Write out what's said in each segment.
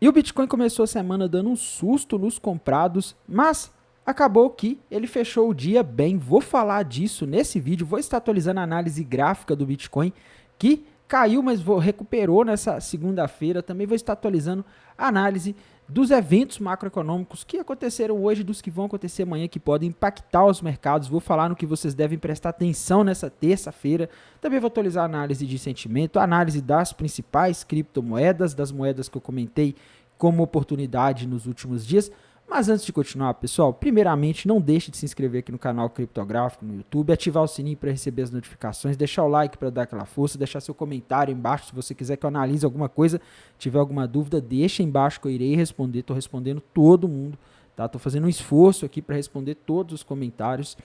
E o Bitcoin começou a semana dando um susto nos comprados, mas acabou que ele fechou o dia bem. Vou falar disso nesse vídeo, vou estar atualizando a análise gráfica do Bitcoin, que caiu, mas recuperou nessa segunda-feira. Também vou estar atualizando a análise dos eventos macroeconômicos que aconteceram hoje, dos que vão acontecer amanhã, que podem impactar os mercados. Vou falar no que vocês devem prestar atenção nessa terça-feira. Também vou atualizar a análise de sentimento, a análise das principais criptomoedas, das moedas que eu comentei como oportunidade nos últimos dias. Mas antes de continuar, pessoal, primeiramente não deixe de se inscrever aqui no canal Criptográfico no YouTube, ativar o sininho para receber as notificações, deixar o like para dar aquela força, deixar seu comentário embaixo se você quiser que eu analise alguma coisa, tiver alguma dúvida, deixa embaixo que eu irei responder. Estou respondendo todo mundo, tá? Estou fazendo um esforço aqui para responder todos os comentários.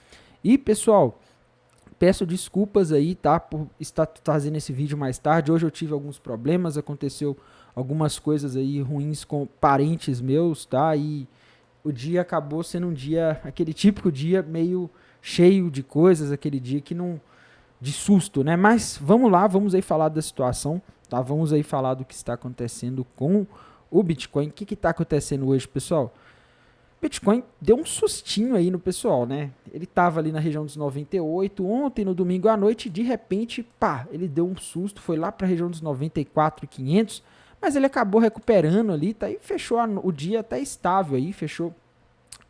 E, pessoal, peço desculpas aí, tá, por estar fazendo esse vídeo mais tarde. Hoje eu tive alguns problemas, aconteceu algumas coisas aí ruins com parentes meus, tá? E o dia acabou sendo um dia, aquele típico dia meio cheio de coisas, aquele dia que não, de susto, né? Mas vamos lá, vamos aí falar da situação, tá? Vamos aí falar do que está acontecendo com o Bitcoin. O que está acontecendo hoje, pessoal? Bitcoin deu um sustinho aí no pessoal, né? Ele estava ali na região dos 98 ontem, no domingo à noite, de repente, pá, ele deu um susto, foi lá para a região dos 94.500, mas ele acabou recuperando ali, tá? E fechou o dia até estável aí, fechou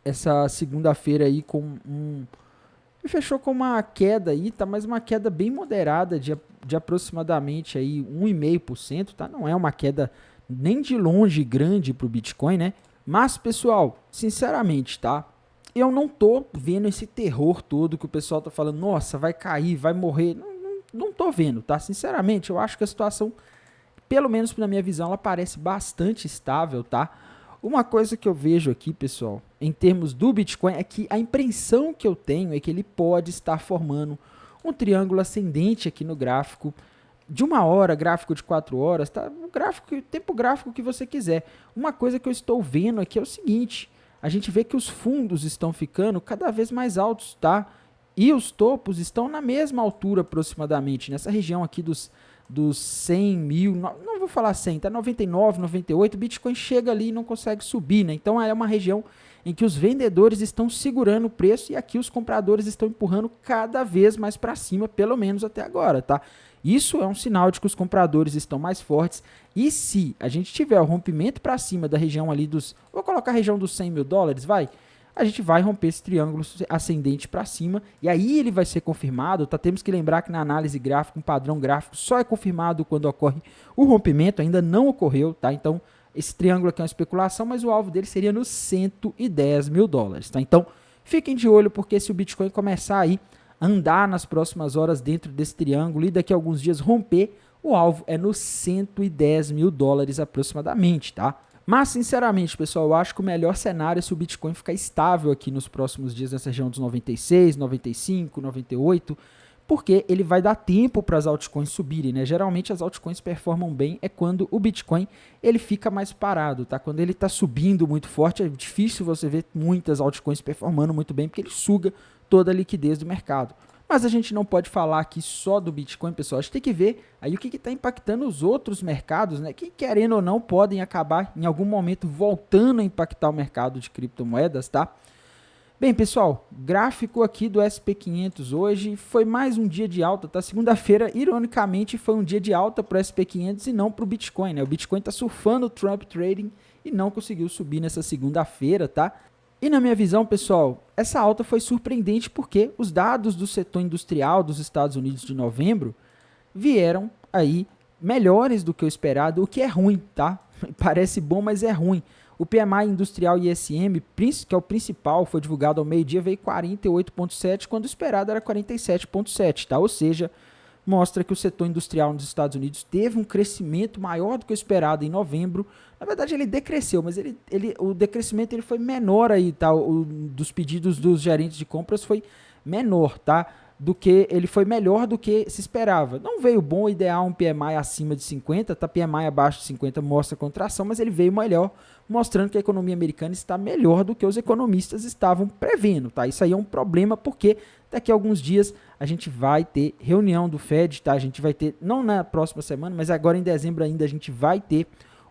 essa segunda-feira aí fechou com uma queda aí, tá? Mas uma queda bem moderada de aproximadamente aí 1,5%, tá? Não é uma queda nem de longe grande pro Bitcoin, né? Mas, pessoal, sinceramente, tá? Eu não tô vendo esse terror todo que o pessoal tá falando, nossa, vai cair, vai morrer. Não tô vendo, tá? Sinceramente, eu acho que a situação, pelo menos na minha visão, ela parece bastante estável, tá? Uma coisa que eu vejo aqui, pessoal, em termos do Bitcoin, é que a impressão que eu tenho é que ele pode estar formando um triângulo ascendente aqui no gráfico, de 1 hora, gráfico de 4 horas, tá? O tempo gráfico que você quiser. Uma coisa que eu estou vendo aqui é o seguinte, a gente vê que os fundos estão ficando cada vez mais altos, tá? E os topos estão na mesma altura aproximadamente, nessa região aqui dos 100 mil, não vou falar 100, tá 99, 98, Bitcoin chega ali e não consegue subir, né? Então é uma região em que os vendedores estão segurando o preço e aqui os compradores estão empurrando cada vez mais para cima, pelo menos até agora, tá? Isso é um sinal de que os compradores estão mais fortes e se a gente tiver o rompimento para cima da região ali vou colocar a região dos 100 mil dólares, a gente vai romper esse triângulo ascendente para cima e aí ele vai ser confirmado, tá? Temos que lembrar que na análise gráfica, um padrão gráfico só é confirmado quando ocorre o rompimento, ainda não ocorreu, tá? Então, esse triângulo aqui é uma especulação, mas o alvo dele seria nos 110 mil dólares, tá? Então, fiquem de olho porque se o Bitcoin começar aí a andar nas próximas horas dentro desse triângulo e daqui a alguns dias romper, o alvo é nos 110 mil dólares aproximadamente, tá? Mas, sinceramente, pessoal, eu acho que o melhor cenário é se o Bitcoin ficar estável aqui nos próximos dias, nessa região dos 96, 95, 98, porque ele vai dar tempo para as altcoins subirem, né? Geralmente as altcoins performam bem é quando o Bitcoin ele fica mais parado, tá? Quando ele está subindo muito forte, é difícil você ver muitas altcoins performando muito bem, porque ele suga toda a liquidez do mercado. Mas a gente não pode falar aqui só do Bitcoin, pessoal. A gente tem que ver aí o que está impactando os outros mercados, né? Que, querendo ou não, podem acabar em algum momento voltando a impactar o mercado de criptomoedas, tá? Bem, pessoal, gráfico aqui do SP500 hoje foi mais um dia de alta, tá? Segunda-feira, ironicamente, foi um dia de alta para o SP500 e não para o Bitcoin, né? O Bitcoin está surfando o Trump Trading e não conseguiu subir nessa segunda-feira, tá? E na minha visão, pessoal, essa alta foi surpreendente porque os dados do setor industrial dos Estados Unidos de novembro vieram aí melhores do que o esperado, o que é ruim, tá? Parece bom, mas é ruim. O PMI industrial ISM, que é o principal, foi divulgado ao meio-dia, veio 48,7, quando o esperado era 47,7, tá? Ou seja, mostra que o setor industrial nos Estados Unidos teve um crescimento maior do que o esperado em novembro. Na verdade, ele decresceu, mas o decrescimento ele foi menor aí, tá? Dos pedidos dos gerentes de compras foi menor, tá? Ele foi melhor do que se esperava. Não veio bom, ideal um PMI acima de 50, tá? PMI abaixo de 50 mostra contração, mas ele veio melhor, mostrando que a economia americana está melhor do que os economistas estavam prevendo, tá? Isso aí é um problema porque daqui a alguns dias a gente vai ter reunião do Fed, tá? A gente vai ter, não na próxima semana, mas agora em dezembro ainda a gente vai ter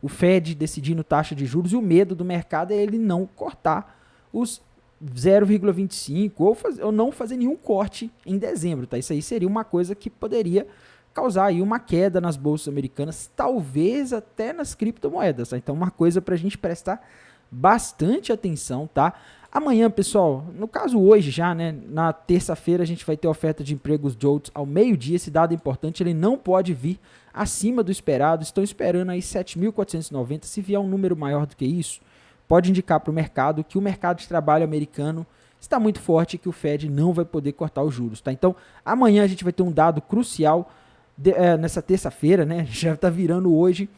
o Fed decidindo taxa de juros e o medo do mercado é ele não cortar os 0,25 ou não fazer nenhum corte em dezembro, tá? Isso aí seria uma coisa que poderia causar aí uma queda nas bolsas americanas, talvez até nas criptomoedas, tá? Então uma coisa para a gente prestar bastante atenção, tá? Amanhã, pessoal, no caso hoje já, né, na terça-feira a gente vai ter oferta de empregos JOLTS ao meio-dia, esse dado é importante, ele não pode vir acima do esperado, estão esperando aí 7.490, se vier um número maior do que isso, pode indicar para o mercado que o mercado de trabalho americano está muito forte e que o Fed não vai poder cortar os juros, tá? Então, amanhã a gente vai ter um dado crucial nessa terça-feira, né, já está virando hoje.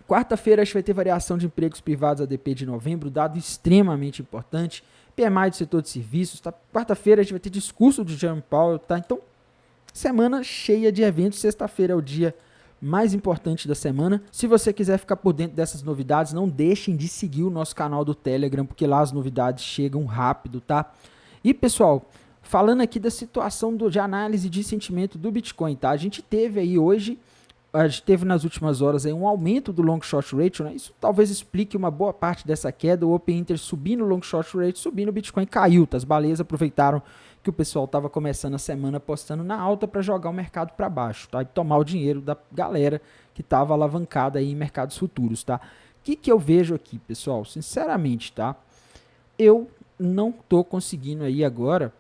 Quarta-feira a gente vai ter variação de empregos privados ADP de novembro, dado extremamente importante. PMI do setor de serviços, tá? Quarta-feira a gente vai ter discurso do Jerome Powell, tá? Então, semana cheia de eventos. Sexta-feira é o dia mais importante da semana. Se você quiser ficar por dentro dessas novidades, não deixem de seguir o nosso canal do Telegram, porque lá as novidades chegam rápido, tá? E, pessoal, falando aqui da situação de análise de sentimento do Bitcoin, tá? A gente teve aí hoje... A gente teve nas últimas horas aí um aumento do long short ratio, né? Isso talvez explique uma boa parte dessa queda. O Open Interest subindo, o long short ratio subindo, o Bitcoin caiu, tá? As baleias aproveitaram que o pessoal estava começando a semana apostando na alta para jogar o mercado para baixo, tá? E tomar o dinheiro da galera que estava alavancada aí em mercados futuros, tá? O que eu vejo aqui, pessoal? Sinceramente, tá? Eu não tô conseguindo aí agora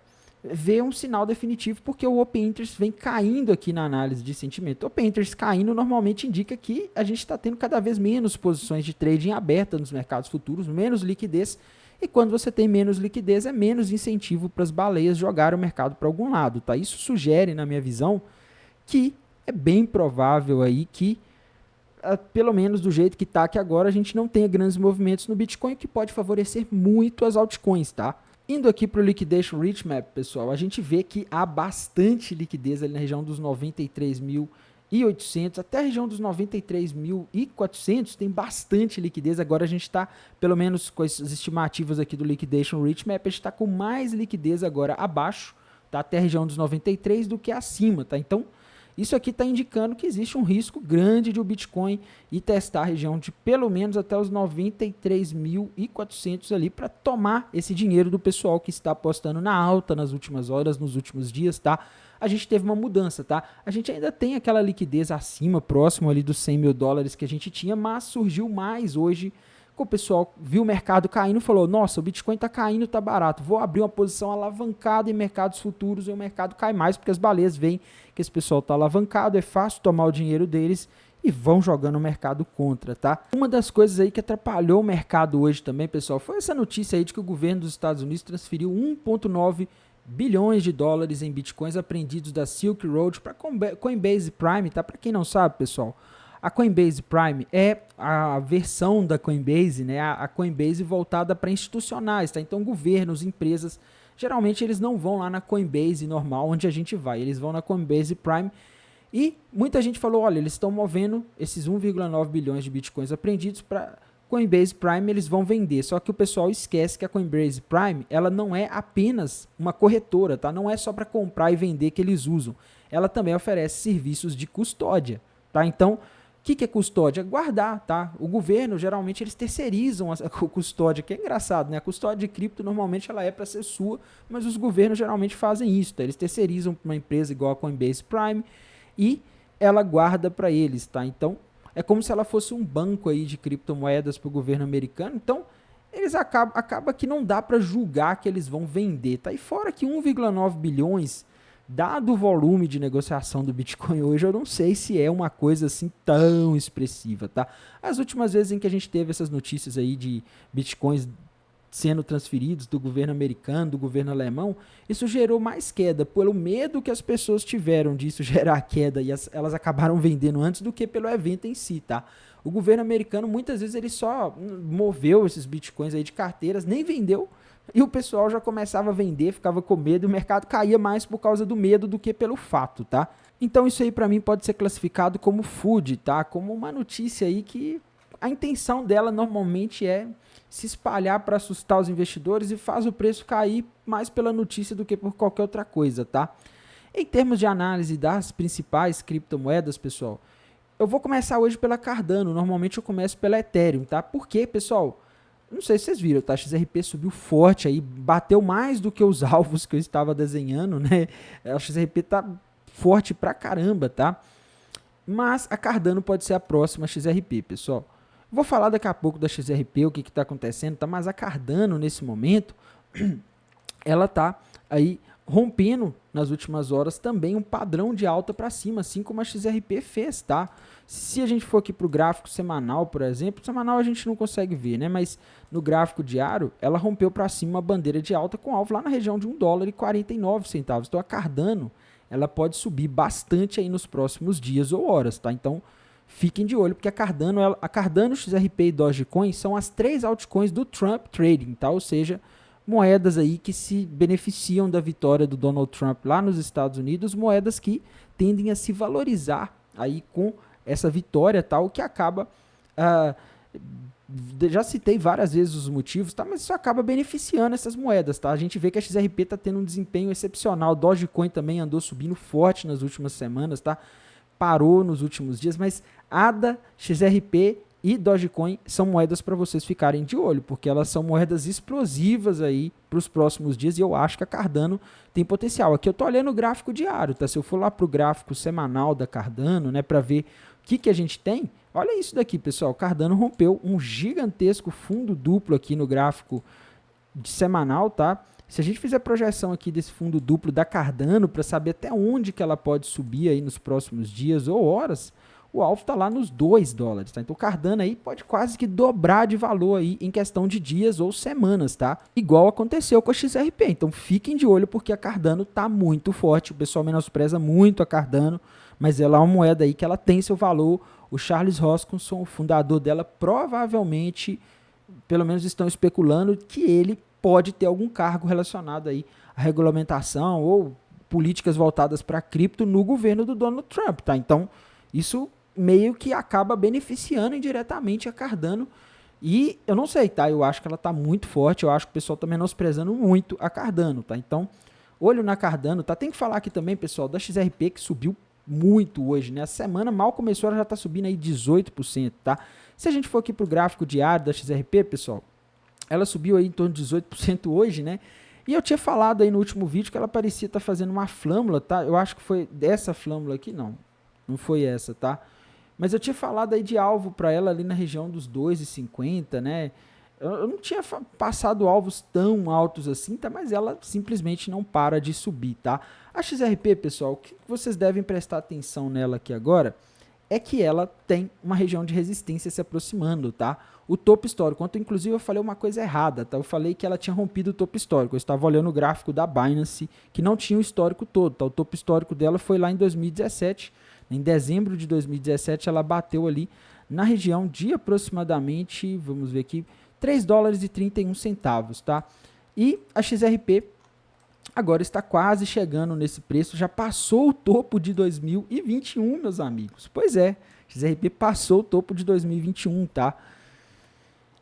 ver um sinal definitivo, porque o Open Interest vem caindo aqui na análise de sentimento. O Open Interest caindo normalmente indica que a gente está tendo cada vez menos posições de trading abertas nos mercados futuros, menos liquidez, e quando você tem menos liquidez é menos incentivo para as baleias jogarem o mercado para algum lado, tá? Isso sugere, na minha visão, que é bem provável aí que, pelo menos do jeito que está aqui agora, a gente não tenha grandes movimentos no Bitcoin, o que pode favorecer muito as altcoins, tá? Indo aqui para o Liquidation Rich Map, pessoal, a gente vê que há bastante liquidez ali na região dos 93.800 até a região dos 93.400, tem bastante liquidez. Agora a gente está, pelo menos com as estimativas aqui do Liquidation Rich Map, a gente está com mais liquidez agora abaixo, tá? Até a região dos 93 do que acima, tá? Então, isso aqui está indicando que existe um risco grande de o Bitcoin ir testar a região de pelo menos até os 93.400 ali para tomar esse dinheiro do pessoal que está apostando na alta nas últimas horas, nos últimos dias, tá? A gente teve uma mudança, tá? A gente ainda tem aquela liquidez acima, próximo ali dos 100 mil dólares que a gente tinha, mas surgiu mais hoje, que o pessoal viu o mercado caindo e falou, nossa, o Bitcoin está caindo, está barato, vou abrir uma posição alavancada em mercados futuros e o mercado cai mais, porque as baleias veem que esse pessoal está alavancado, é fácil tomar o dinheiro deles e vão jogando o mercado contra, tá? Uma das coisas aí que atrapalhou o mercado hoje também, pessoal, foi essa notícia aí de que o governo dos Estados Unidos transferiu 1,9 bilhões de dólares em Bitcoins apreendidos da Silk Road para Coinbase Prime, tá? Para quem não sabe, pessoal, a Coinbase Prime é a versão da Coinbase, né? A Coinbase voltada para institucionais, tá? Então, governos, empresas, geralmente eles não vão lá na Coinbase normal, onde a gente vai, eles vão na Coinbase Prime. E muita gente falou, olha, eles estão movendo esses 1,9 bilhões de Bitcoins apreendidos para Coinbase Prime, eles vão vender. Só que o pessoal esquece que a Coinbase Prime, ela não é apenas uma corretora, tá? Não é só para comprar e vender que eles usam. Ela também oferece serviços de custódia, tá? Então, o que é custódia? É guardar, tá? O governo, geralmente, eles terceirizam a custódia, que é engraçado, né? A custódia de cripto, normalmente, ela é para ser sua, mas os governos, geralmente, fazem isso, tá? Eles terceirizam para uma empresa igual a Coinbase Prime e ela guarda para eles, tá? Então, é como se ela fosse um banco aí de criptomoedas para o governo americano. Então, eles acaba que não dá para julgar que eles vão vender, tá? E fora que 1,9 bilhões... Dado o volume de negociação do Bitcoin hoje, eu não sei se é uma coisa assim tão expressiva, tá? As últimas vezes em que a gente teve essas notícias aí de Bitcoins sendo transferidos do governo americano, do governo alemão, isso gerou mais queda, pelo medo que as pessoas tiveram disso gerar queda e elas acabaram vendendo antes do que pelo evento em si, tá? O governo americano, muitas vezes, ele só moveu esses Bitcoins aí de carteiras, nem vendeu, e o pessoal já começava a vender, ficava com medo, e o mercado caía mais por causa do medo do que pelo fato, tá? Então isso aí para mim pode ser classificado como FUD, tá? Como uma notícia aí que a intenção dela normalmente é se espalhar para assustar os investidores e faz o preço cair mais pela notícia do que por qualquer outra coisa, tá? Em termos de análise das principais criptomoedas, pessoal, eu vou começar hoje pela Cardano, normalmente eu começo pela Ethereum, tá? Por quê, pessoal? Não sei se vocês viram, tá? A XRP subiu forte aí, bateu mais do que os alvos que eu estava desenhando, né? A XRP tá forte pra caramba, tá? Mas a Cardano pode ser a próxima XRP, pessoal. Vou falar daqui a pouco da XRP, o que está acontecendo, tá? Mas a Cardano, nesse momento, ela tá aí rompendo nas últimas horas também um padrão de alta para cima, assim como a XRP fez, tá? Se a gente for aqui para o gráfico semanal, por exemplo, semanal a gente não consegue ver, né? Mas no gráfico diário, ela rompeu para cima uma bandeira de alta com alvo lá na região de $1,49. Então a Cardano, ela pode subir bastante aí nos próximos dias ou horas, tá? Então fiquem de olho, porque a Cardano, XRP e Dogecoin são as 3 altcoins do Trump Trading, tá? Ou seja, moedas aí que se beneficiam da vitória do Donald Trump lá nos Estados Unidos, moedas que tendem a se valorizar aí com essa vitória, tal, que acaba, já citei várias vezes os motivos, tá, mas isso acaba beneficiando essas moedas, tá? A gente vê que a XRP está tendo um desempenho excepcional, Dogecoin também andou subindo forte nas últimas semanas, tá? Parou nos últimos dias, mas ADA, XRP e Dogecoin são moedas para vocês ficarem de olho, porque elas são moedas explosivas aí para os próximos dias e eu acho que a Cardano tem potencial. Aqui eu estou olhando o gráfico diário, tá? Se eu for lá para o gráfico semanal da Cardano, né, para ver o que a gente tem, olha isso daqui, pessoal. Cardano rompeu um gigantesco fundo duplo aqui no gráfico de semanal, tá? Se a gente fizer projeção aqui desse fundo duplo da Cardano para saber até onde que ela pode subir aí nos próximos dias ou horas, o alvo está lá nos $2, tá? Então o Cardano aí pode quase que dobrar de valor aí em questão de dias ou semanas, tá? Igual aconteceu com a XRP. Então fiquem de olho porque a Cardano tá muito forte, o pessoal menospreza muito a Cardano, mas ela é uma moeda aí que ela tem seu valor. O Charles Hoskinson, o fundador dela, provavelmente, pelo menos estão especulando que ele pode ter algum cargo relacionado aí à regulamentação ou políticas voltadas para cripto no governo do Donald Trump, tá? Então isso meio que acaba beneficiando indiretamente a Cardano. E eu não sei, tá? Eu acho que ela tá muito forte, eu acho que o pessoal tá menosprezando muito a Cardano, tá? Então, olho na Cardano, tá? Tem que falar aqui também, pessoal, da XRP que subiu muito hoje, né? A semana mal começou, ela já tá subindo aí 18%, tá? Se a gente for aqui pro gráfico diário da XRP, pessoal, ela subiu aí em torno de 18% hoje, né? E eu tinha falado aí no último vídeo que ela parecia estar fazendo uma flâmula, tá? Eu acho que foi dessa flâmula aqui, não foi essa, tá? Mas eu tinha falado aí de alvo para ela ali na região dos 2,50, né? Eu não tinha passado alvos tão altos assim, tá? Mas ela simplesmente não para de subir, tá? A XRP, pessoal, o que vocês devem prestar atenção nela aqui agora é que ela tem uma região de resistência se aproximando, tá? O topo histórico, inclusive eu falei uma coisa errada, tá? Eu falei que ela tinha rompido o topo histórico, eu estava olhando o gráfico da Binance, que não tinha o histórico todo, tá? O topo histórico dela foi lá em 2017, em dezembro de 2017 ela bateu ali na região de aproximadamente, vamos ver aqui, $3,31, tá? E a XRP agora está quase chegando nesse preço, já passou o topo de 2021, meus amigos. Pois é, XRP passou o topo de 2021, tá?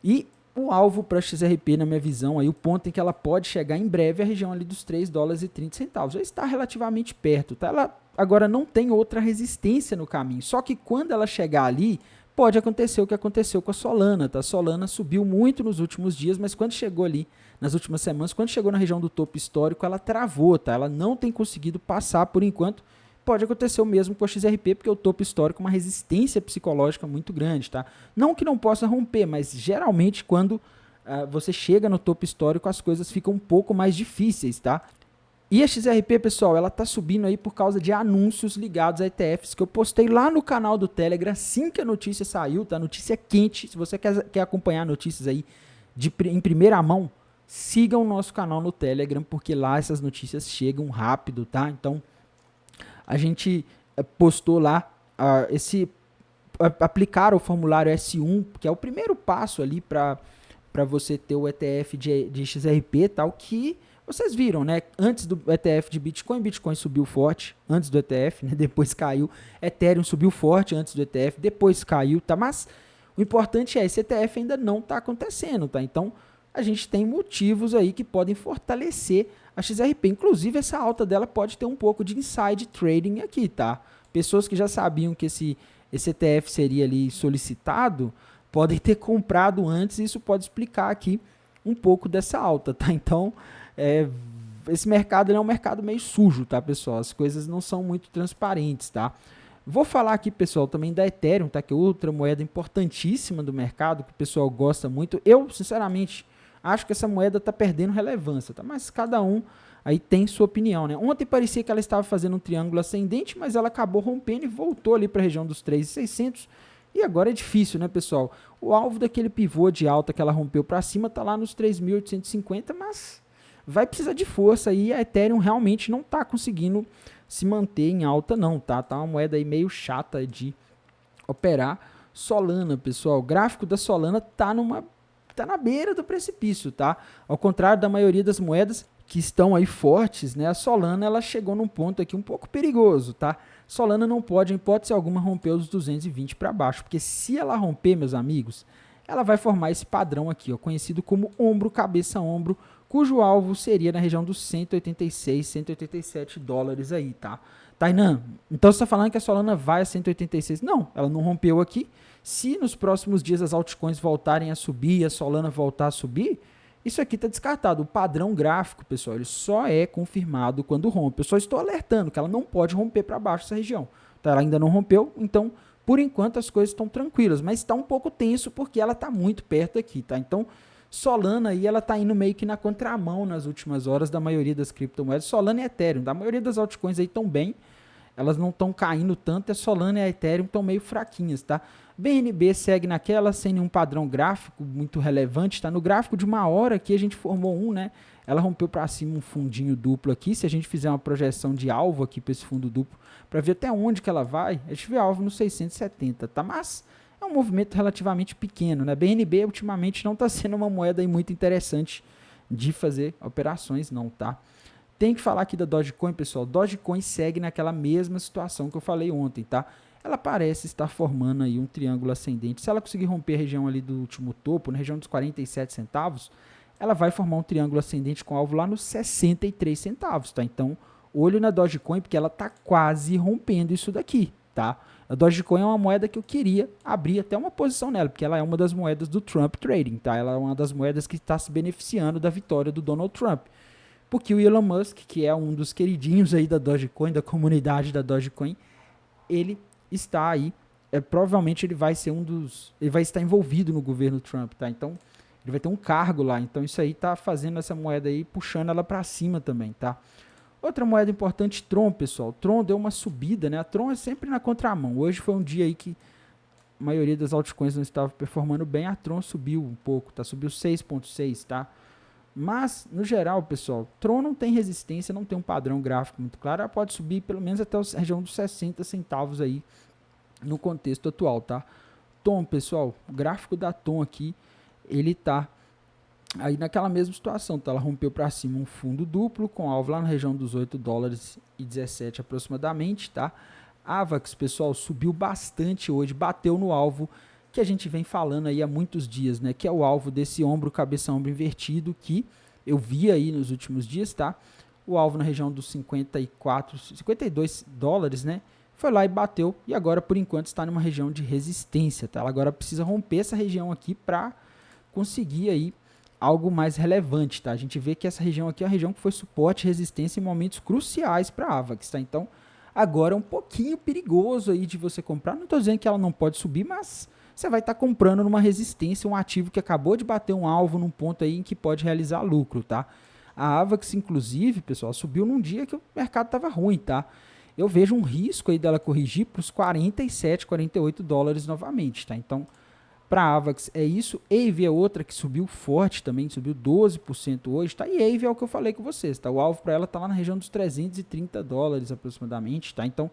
E o alvo para a XRP, na minha visão, aí, o ponto em que ela pode chegar em breve é a região ali dos $3,30. Já está relativamente perto, tá? Ela agora não tem outra resistência no caminho, só que quando ela chegar ali, pode acontecer o que aconteceu com a Solana, tá? A Solana subiu muito nos últimos dias, mas quando chegou ali, nas últimas semanas, quando chegou na região do topo histórico, ela travou, tá? Ela não tem conseguido passar por enquanto. Pode acontecer o mesmo com a XRP, porque o topo histórico é uma resistência psicológica muito grande, tá? Não que não possa romper, mas geralmente quando você chega no topo histórico, as coisas ficam um pouco mais difíceis, tá? E a XRP, pessoal, ela tá subindo aí por causa de anúncios ligados a ETFs que eu postei lá no canal do Telegram assim que a notícia saiu, tá? Notícia quente. Se você quer acompanhar notícias aí em primeira mão, sigam o nosso canal no Telegram, porque lá essas notícias chegam rápido, tá? Então, a gente postou lá aplicar o formulário S1, que é o primeiro passo ali para você ter o ETF de XRP, tal, que vocês viram, né? Antes do ETF de Bitcoin subiu forte, antes do ETF, né? Depois caiu. Ethereum subiu forte antes do ETF, depois caiu, tá? Mas o importante é, esse ETF ainda não está acontecendo, tá? Então, a gente tem motivos aí que podem fortalecer a XRP. Inclusive, essa alta dela pode ter um pouco de inside trading aqui, tá? Pessoas que já sabiam que esse esse ETF seria ali solicitado, podem ter comprado antes, e isso pode explicar aqui um pouco dessa alta, tá? Então, esse mercado é um mercado meio sujo, tá, pessoal? As coisas não são muito transparentes, tá? Vou falar aqui, pessoal, também da Ethereum, tá? Que é outra moeda importantíssima do mercado, que o pessoal gosta muito. Eu, sinceramente, acho que essa moeda está perdendo relevância, tá? Mas cada um aí tem sua opinião, né? Ontem parecia que ela estava fazendo um triângulo ascendente, mas ela acabou rompendo e voltou ali para a região dos 3.600. E agora é difícil, né, pessoal? O alvo daquele pivô de alta que ela rompeu para cima está lá nos 3.850, mas vai precisar de força e a Ethereum realmente não está conseguindo se manter em alta não, tá? Tá uma moeda aí meio chata de operar. Solana, pessoal, o gráfico da Solana tá na beira do precipício, tá? Ao contrário da maioria das moedas que estão aí fortes, né? A Solana, ela chegou num ponto aqui um pouco perigoso, tá? Solana não pode, em hipótese alguma, romper os 220 para baixo, porque se ela romper, meus amigos, ela vai formar esse padrão aqui, ó, conhecido como ombro, cabeça, ombro, cujo alvo seria na região dos 186, 187 dólares aí, tá? Tainan, então você está falando que a Solana vai a 186? Não, ela não rompeu aqui. Se nos próximos dias as altcoins voltarem a subir e a Solana voltar a subir, isso aqui está descartado. O padrão gráfico, pessoal, ele só é confirmado quando rompe. Eu só estou alertando que ela não pode romper para baixo essa região. Tá? Ela ainda não rompeu, então, por enquanto, as coisas estão tranquilas. Mas está um pouco tenso porque ela está muito perto aqui, tá? Então, Solana aí, ela está indo meio que na contramão nas últimas horas da maioria das criptomoedas. Solana e Ethereum, da maioria das altcoins aí estão bem. Elas não estão caindo tanto, a Solana e a Ethereum estão meio fraquinhas, tá? BNB segue naquela, sem nenhum padrão gráfico muito relevante, tá? No gráfico de uma hora aqui a gente formou um, né? Ela rompeu para cima um fundinho duplo aqui. Se a gente fizer uma projeção de alvo aqui para esse fundo duplo, para ver até onde que ela vai, a gente vê alvo no 670, tá? Mas é um movimento relativamente pequeno, né? BNB ultimamente não está sendo uma moeda aí muito interessante de fazer operações, não, tá? Tem que falar aqui da Dogecoin, pessoal. Dogecoin segue naquela mesma situação que eu falei ontem, tá? Ela parece estar formando aí um triângulo ascendente. Se ela conseguir romper a região ali do último topo, na região dos 47 centavos, ela vai formar um triângulo ascendente com alvo lá nos 63 centavos, tá? Então, olho na Dogecoin, porque ela tá quase rompendo isso daqui, tá? A Dogecoin é uma moeda que eu queria abrir até uma posição nela, porque ela é uma das moedas do Trump Trading, tá? Ela é uma das moedas que está se beneficiando da vitória do Donald Trump. Porque o Elon Musk, que é um dos queridinhos aí da Dogecoin, da comunidade da Dogecoin, ele está aí, provavelmente ele vai ser ele vai estar envolvido no governo Trump, tá? Então, ele vai ter um cargo lá, então isso aí tá fazendo essa moeda aí, puxando ela para cima também, tá? Outra moeda importante, Tron, pessoal. Tron deu uma subida, né? A Tron é sempre na contramão. Hoje foi um dia aí que a maioria das altcoins não estava performando bem, a Tron subiu um pouco, tá? Subiu 6,6, tá? Mas, no geral, pessoal, Tron não tem resistência, não tem um padrão gráfico muito claro. Ela pode subir pelo menos até a região dos 60 centavos aí no contexto atual, tá? Tom, pessoal, o gráfico da Tom aqui, ele tá aí naquela mesma situação, tá? Ela rompeu para cima um fundo duplo com alvo lá na região dos 8 dólares e 17 aproximadamente, tá? Avax, pessoal, subiu bastante hoje, bateu no alvo que a gente vem falando aí há muitos dias, né? Que é o alvo desse ombro, cabeça, ombro invertido que eu vi aí nos últimos dias, tá? O alvo na região dos 52 dólares, né? Foi lá e bateu e agora, por enquanto, está numa região de resistência, tá? Ela agora precisa romper essa região aqui para conseguir aí algo mais relevante, tá? A gente vê que essa região aqui é uma região que foi suporte e resistência em momentos cruciais para a Avax, tá? Então, agora é um pouquinho perigoso aí de você comprar. Não estou dizendo que ela não pode subir, mas você vai estar comprando numa resistência um ativo que acabou de bater um alvo num ponto aí em que pode realizar lucro, tá? A Avax, inclusive, pessoal, subiu num dia que o mercado estava ruim, tá? Eu vejo um risco aí dela corrigir para os 47, 48 dólares novamente, tá? Então, para a Avax é isso. Aave é outra que subiu forte também, subiu 12% hoje, tá? E Aave é o que eu falei com vocês, tá? O alvo para ela tá lá na região dos 330 dólares aproximadamente, tá? Então,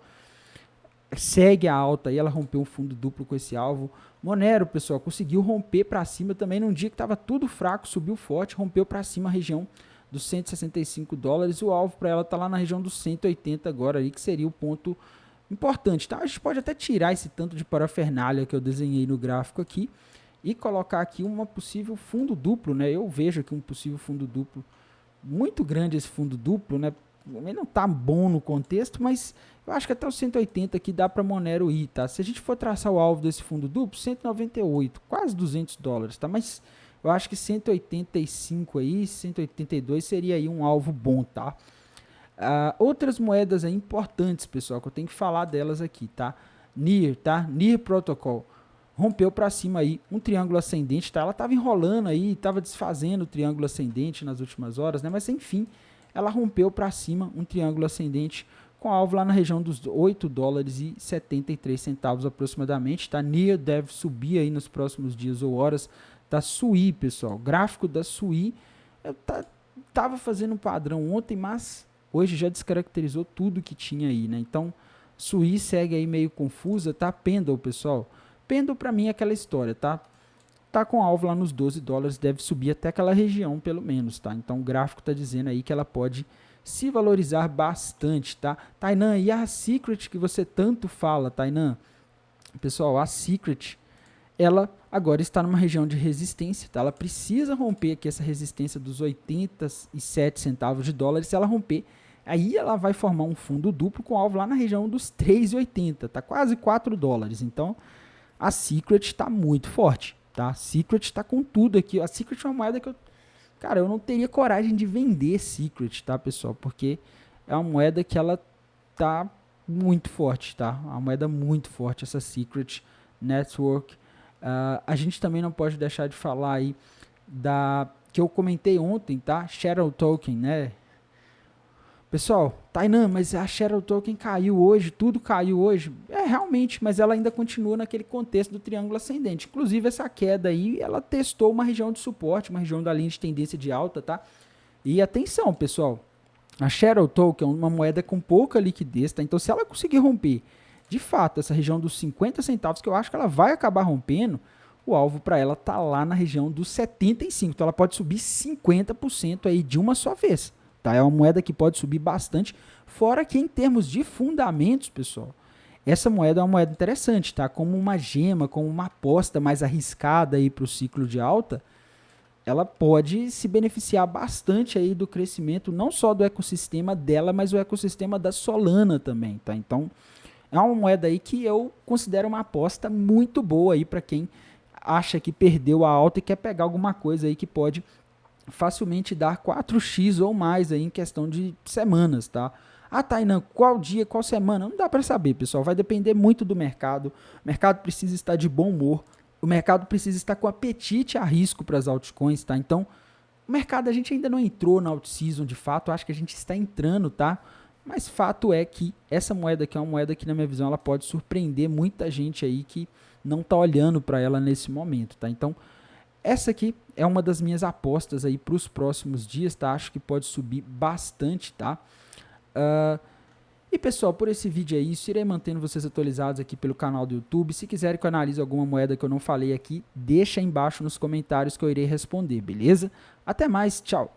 segue a alta aí, ela rompeu um fundo duplo com esse alvo. Monero, pessoal, conseguiu romper para cima também num dia que estava tudo fraco, subiu forte, rompeu para cima a região dos 165 dólares. O alvo para ela tá lá na região dos 180 agora aí, que seria o ponto importante, tá? A gente pode até tirar esse tanto de parafernália que eu desenhei no gráfico aqui e colocar aqui uma possível fundo duplo, né? Eu vejo aqui um possível fundo duplo muito grande, esse fundo duplo, né? Ele não tá bom no contexto, mas eu acho que até os 180 aqui dá para Monero ir, tá? Se a gente for traçar o alvo desse fundo duplo, 198, quase $200, tá? Mas eu acho que 185 aí, 182 seria aí um alvo bom, tá? Outras moedas aí importantes, pessoal, que eu tenho que falar delas aqui, tá? NIR, tá? NIR Protocol. Rompeu para cima aí um triângulo ascendente, tá? Ela tava enrolando aí, tava desfazendo o triângulo ascendente nas últimas horas, né? Mas enfim, ela rompeu para cima um triângulo ascendente com alvo lá na região dos $8,73 aproximadamente, tá? NIR deve subir aí nos próximos dias ou horas, tá? SUI, pessoal, gráfico da SUI, tava fazendo um padrão ontem, mas hoje já descaracterizou tudo que tinha aí, né? Então, SUI segue aí meio confusa, tá? Pendle, pessoal. Pendle para mim é aquela história, tá? Tá com alvo lá nos $12, deve subir até aquela região pelo menos, tá? Então o gráfico tá dizendo aí que ela pode se valorizar bastante, tá? Tainan, e a Secret que você tanto fala, Tainan? Pessoal, a Secret, ela agora está numa região de resistência, tá? Ela precisa romper aqui essa resistência dos 87 centavos de dólar. Se ela romper, aí ela vai formar um fundo duplo com alvo lá na região dos 3,80, tá? Quase $4. Então, a Secret está muito forte, tá? A Secret está com tudo aqui. A Secret é uma moeda que cara, eu não teria coragem de vender Secret, tá, pessoal? Porque é uma moeda que ela tá muito forte, tá? Uma moeda muito forte, essa Secret Network. A gente também não pode deixar de falar aí da que eu comentei ontem, tá? Shadow Token, né? Pessoal, Tainan, mas a Shadow Token caiu hoje, tudo caiu hoje. É, realmente, mas ela ainda continua naquele contexto do triângulo ascendente. Inclusive, essa queda aí, ela testou uma região de suporte, uma região da linha de tendência de alta, tá? E atenção, pessoal, a Shadow Token é uma moeda com pouca liquidez, tá? Então, se ela conseguir romper, de fato, essa região dos 50 centavos, que eu acho que ela vai acabar rompendo, o alvo para ela tá lá na região dos 75. Então, ela pode subir 50% aí de uma só vez. Tá? É uma moeda que pode subir bastante, fora que em termos de fundamentos, pessoal, essa moeda é uma moeda interessante, tá? Como uma gema, como uma aposta mais arriscada aí para o ciclo de alta, ela pode se beneficiar bastante aí do crescimento, não só do ecossistema dela, mas o ecossistema da Solana também, tá? Então, é uma moeda aí que eu considero uma aposta muito boa aí para quem acha que perdeu a alta e quer pegar alguma coisa aí que pode facilmente dar 4x ou mais aí em questão de semanas, tá? Ah, Tainan, qual dia, qual semana? Não dá para saber, pessoal. Vai depender muito do mercado. O mercado precisa estar de bom humor. O mercado precisa estar com apetite a risco para as altcoins, tá? Então, o mercado, a gente ainda não entrou na alt-season de fato. Acho que a gente está entrando, tá? Mas fato é que essa moeda aqui é uma moeda que, na minha visão, ela pode surpreender muita gente aí que não está olhando para ela nesse momento, tá? Então, essa aqui é uma das minhas apostas aí para os próximos dias, tá? Acho que pode subir bastante, tá? E pessoal, por esse vídeo é isso. Irei mantendo vocês atualizados aqui pelo canal do YouTube. Se quiserem que eu analise alguma moeda que eu não falei aqui, deixa aí embaixo nos comentários que eu irei responder, beleza? Até mais, tchau!